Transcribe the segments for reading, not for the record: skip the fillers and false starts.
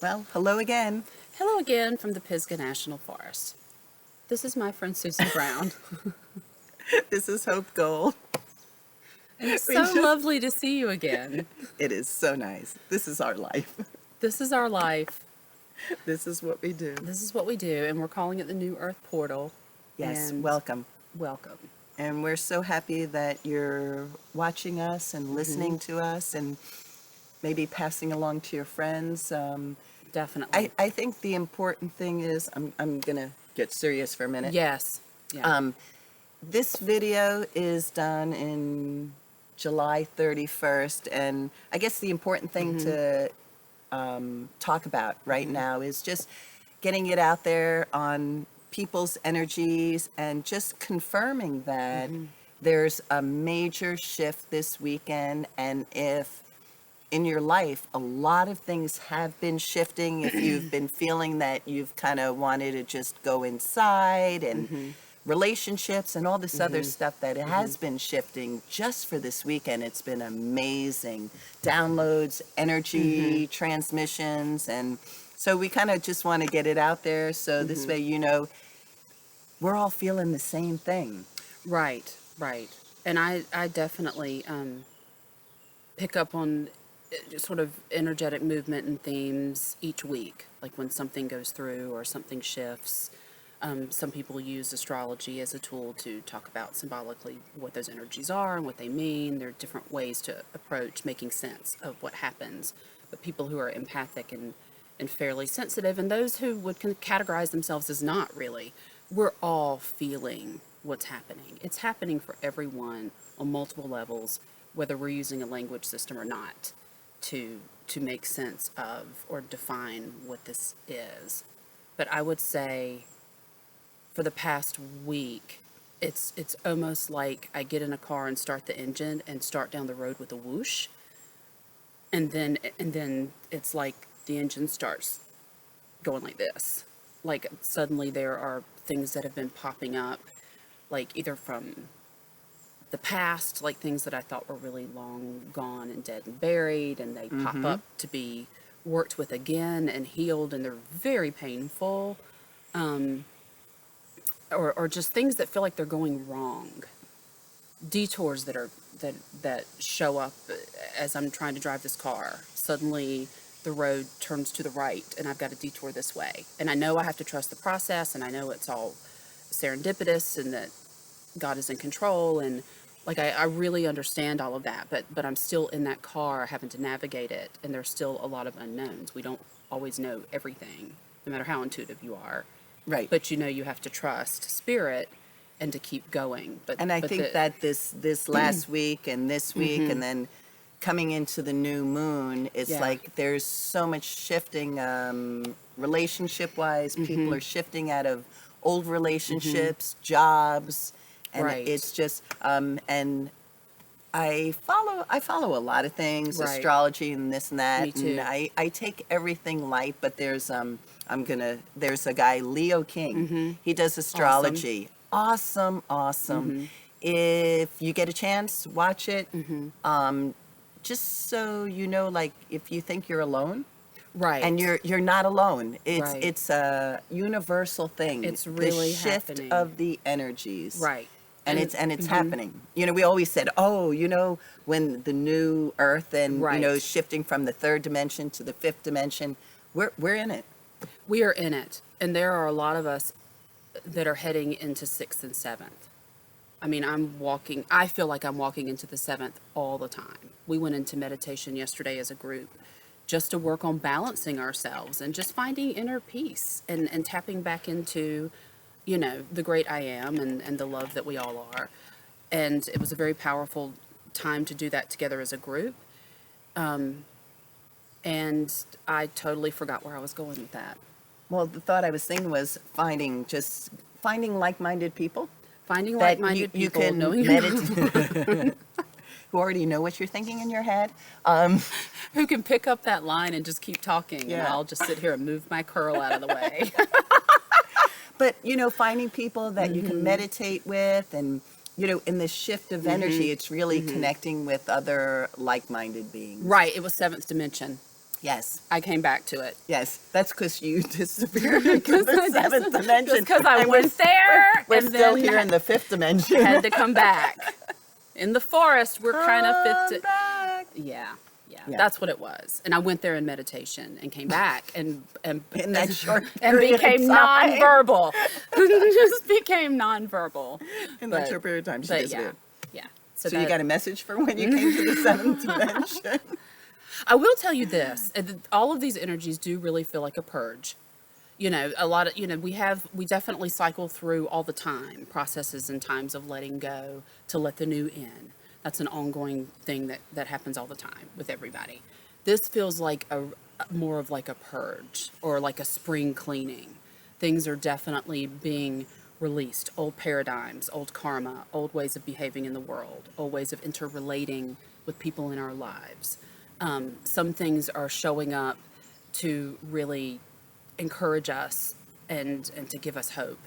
Well, hello again. Hello again from the Pisgah National Forest. This is my friend Susan Brown. This is Hope Gold. And it's We so just- lovely to see you again. It is so nice. This is our life. This is our life. This is what we do. This is what we do, and we're calling it the New Earth Portal. Yes, And welcome. Welcome. And we're so happy that you're watching us and listening to us and maybe passing along to your friends. Definitely. I think the important thing is, I'm going to get serious for a minute. Yes. Yeah. This video is done in July 31st, and I guess the important thing to talk about right now is just getting it out there on people's energies and just confirming that there's a major shift this weekend. And if in your life a lot of things have been shifting, if you've been feeling that you've kind of wanted to just go inside and relationships and all this other stuff that it has been shifting just for this weekend, it's been amazing downloads, energy transmissions, and so we kind of just want to get it out there so this way we're all feeling the same thing. Right. And I definitely pick up on sort of energetic movement and themes each week, like when something goes through or something shifts. Some people use astrology as a tool to talk about symbolically what those energies are and what they mean. There are different ways to approach making sense of what happens. But people who are empathic and fairly sensitive, and those who would categorize themselves as not really, we're all feeling what's happening. It's happening for everyone on multiple levels, whether we're using a language system or not, to make sense of or define what this is. But I would say for the past week, it's almost like I get in a car and start the engine and start down the road with a whoosh, and then it's like the engine starts going like this. Like suddenly there are things that have been popping up, like either from the past, like things that I thought were really long gone and dead and buried, and they pop up to be worked with again and healed, and they're very painful. Or just things that feel like they're going wrong. Detours that show up as I'm trying to drive this car. Suddenly the road turns to the right and I've got to detour this way. And I know I have to trust the process, and I know it's all serendipitous and that God is in control, and like I really understand all of that, but I'm still in that car having to navigate it, and there's still a lot of unknowns. We don't always know everything, no matter how intuitive you are. Right. But you have to trust spirit and to keep going. And I think that this last week and this week and then coming into the new moon, it's like there's so much shifting relationship wise. People are shifting out of old relationships, jobs, and it's just and I follow a lot of things, astrology and this and that. Me too. And I take everything light, but there's there's a guy, Leo King. He does astrology. Awesome. If you get a chance, watch it. Just so you know, like if you think you're alone, and you're not alone. It's a universal thing. It's really the shift happening. of the energies. Right. And it's happening. We always said, when the new earth and shifting from the third dimension to the fifth dimension, we're in it. We are in it, and there are a lot of us that are heading into 6th and 7th. I mean, I feel like I'm walking into the 7th all the time. We went into meditation yesterday as a group just to work on balancing ourselves and just finding inner peace and tapping back into, the great I am and the love that we all are. And it was a very powerful time to do that together as a group. And I totally forgot where I was going with that. Well, the thought I was thinking was finding like-minded people. Finding that like-minded you people, can knowing meditate, who already know what you're thinking in your head. who can pick up that line and just keep talking, and I'll just sit here and move my curl out of the way. But, finding people that you can meditate with and, in this shift of energy, it's really connecting with other like-minded beings. Right. It was 7th dimension. Yes. I came back to it. Yes. That's because you disappeared into the seventh dimension. Just because I And went there We're and still then here in the fifth dimension. had to come back. In the forest, we're kind of Come fifth. back. Yeah, Yeah. that's what it was. And I went there in meditation and came back and In that short and period of became time. nonverbal. Just became nonverbal. In that short period of time, she disappeared. Yeah. So you got a message for when you came to the seventh dimension? I will tell you this: all of these energies do really feel like a purge. You know, a lot of, you know, we definitely cycle through all the time processes and times of letting go to let the new in. That's an ongoing thing that happens all the time with everybody. This feels like more of like a purge or like a spring cleaning. Things are definitely being released. Old paradigms, old karma, old ways of behaving in the world, old ways of interrelating with people in our lives. Some things are showing up to really encourage us and to give us hope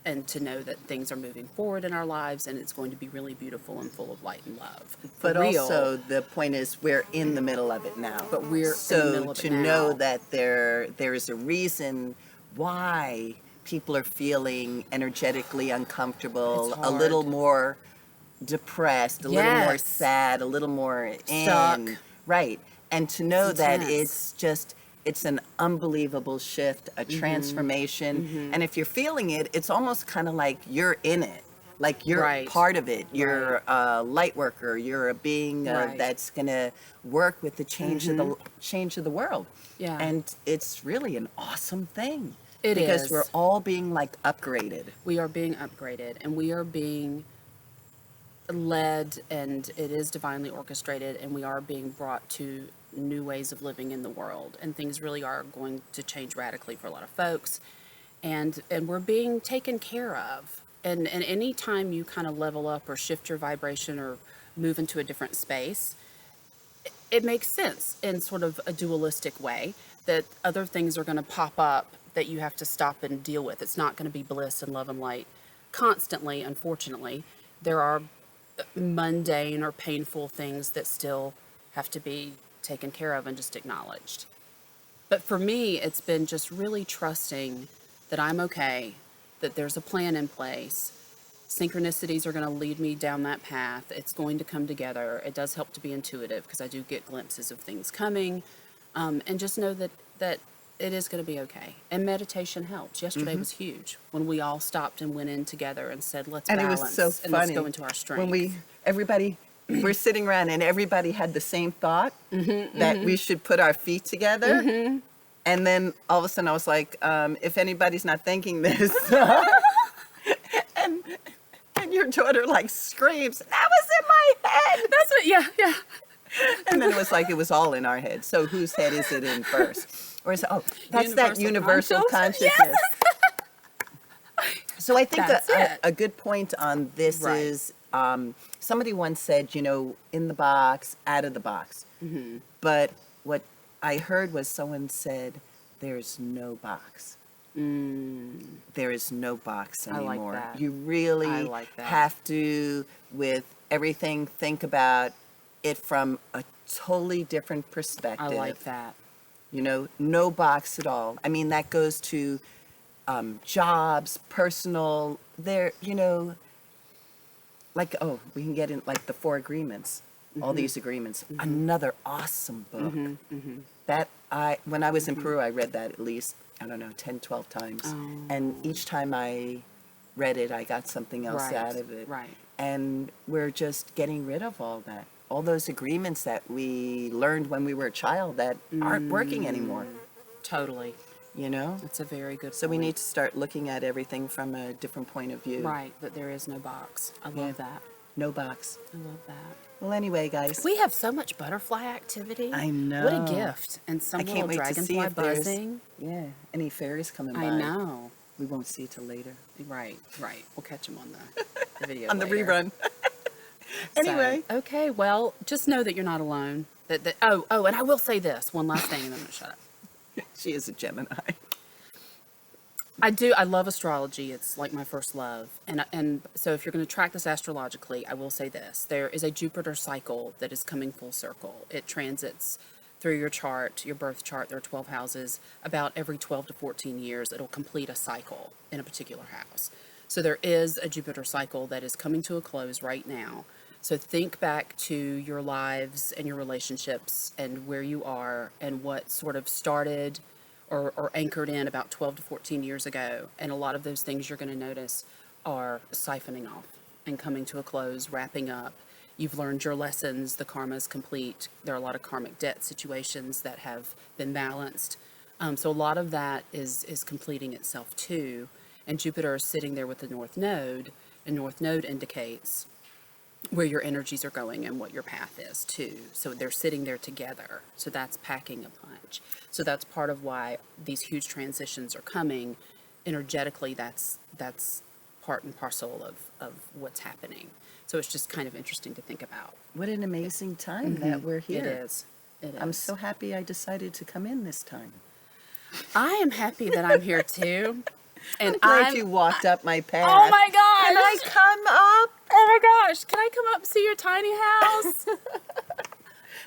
and to know that things are moving forward in our lives and it's going to be really beautiful and full of light and love. For But real. also the point is we're in the middle of it now. But we're so in the middle of it to now. know that there is a reason why people are feeling energetically uncomfortable, It's a little hard. more depressed, a little more Yes. sad, a little more Stuck. right. And to know It's that intense. it's an unbelievable shift, a transformation. And if you're feeling it, it's almost kind of like you're in it. Like you're Right. part of it. You're a light worker. You're a being Right. that's going to work with the change of the world. Yeah. And it's really an awesome thing. It because is. we're all being like upgraded. We are being upgraded and we are being led and it is divinely orchestrated and we are being brought to new ways of living in the world and things really are going to change radically for a lot of folks and we're being taken care of and any time you kind of level up or shift your vibration or move into a different space, it makes sense in sort of a dualistic way that other things are going to pop up that you have to stop and deal with. It's not going to be bliss and love and light constantly. Unfortunately, there are mundane or painful things that still have to be taken care of and just acknowledged. But for me, it's been just really trusting that I'm okay, that there's a plan in place. Synchronicities are going to lead me down that path. It's going to come together. It does help to be intuitive because I do get glimpses of things coming, and just know that it is going to be okay. And meditation helps. Yesterday was huge when we all stopped and went in together and said, let's And it balance was so and funny let's go into our strength. when everybody we're sitting around and everybody had the same thought that we should put our feet together. And then all of a sudden I was like, if anybody's not thinking this, and your daughter like screams, that was in my head. That's what, yeah. And then it was like it was all in our head. So whose head is it in first? Or is it, that's that universal consciousness. Yes. So I think That's it. a good point on this Right. is somebody once said, in the box, out of the box. But what I heard was someone said, there's no box. There is no box I like anymore. that. You really I like that. have to, with everything, think about it from a totally different perspective. I like that. No box at all. I mean, that goes to jobs, personal, like, we can get in like the 4 agreements, all these agreements. Another awesome book. That when I was in Peru, I read that at least, 10, 12 times. And each time I read it, I got something else Right, out of it. right. And we're just getting rid of all that. All those agreements that we learned when we were a child that aren't working anymore, Totally. It's a very good So we point. need to start looking at everything from a different point of view. Right, that there is no box. I love that. No box. I love that. Well, anyway, guys. We have so much butterfly activity. I know. What a gift. And some I can't little wait to dragonfly see if there's buzzing. any fairies coming by. I know. We won't see till later. Right. We'll catch them on the video On the later. rerun. Anyway. So, okay, well, just know that you're not alone. And I will say this one last thing, and then I'm gonna shut up. She is a Gemini. I love astrology. It's like my first love. And so if you're going to track this astrologically, I will say this. There is a Jupiter cycle that is coming full circle. It transits through your chart, your birth chart, there are 12 houses, about every 12 to 14 years, it'll complete a cycle in a particular house. So there is a Jupiter cycle that is coming to a close right now. So think back to your lives and your relationships and where you are and what sort of started or anchored in about 12 to 14 years ago. And a lot of those things you're going to notice are siphoning off and coming to a close, wrapping up. You've learned your lessons, the karma is complete. There are a lot of karmic debt situations that have been balanced. So a lot of that is completing itself too. And Jupiter is sitting there with the North Node, and North Node indicates where your energies are going and what your path is too. So they're sitting there together. So that's packing a punch. So that's part of why these huge transitions are coming. Energetically, that's part and parcel of what's happening. So it's just kind of interesting to think about. What an amazing time that we're here. It is. It is. I'm so happy I decided to come in this time. I am happy that I'm here too. And I'm glad you walked up my path. Oh my gosh! Can I come up? Oh my gosh! Can I come up see your tiny house?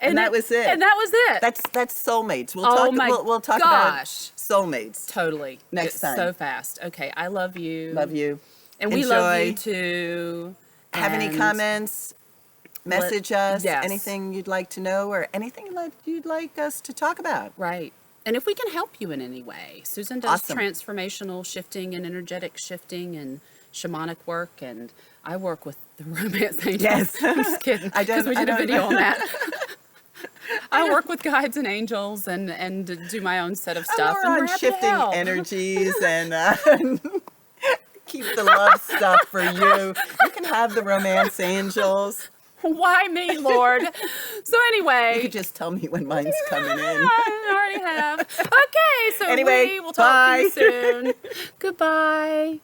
And that was it. And that was it. That's soulmates. We'll Oh talk. my We'll talk about gosh. soulmates Totally. next It's time. so fast. Okay. I love you. Love you. And we Enjoy. love you too. Have any And comments? Message us. yes. Anything you'd like to know, or anything you'd like us to talk about. Right. And if we can help you in any way, Susan does Awesome. transformational shifting and energetic shifting and shamanic work, and I work with the romance angels. Yes. I'm just kidding. I don't- Because we I did a don't video know. on that. I work with guides and angels and do my own set of stuff. More and we're on happy to shifting help. energies and keep the love stuff for you. You can have the romance angels. Why me, Lord? So anyway. You could just tell me when mine's coming in. I already have. Okay, so Anyway, we will talk to you bye. soon. Goodbye.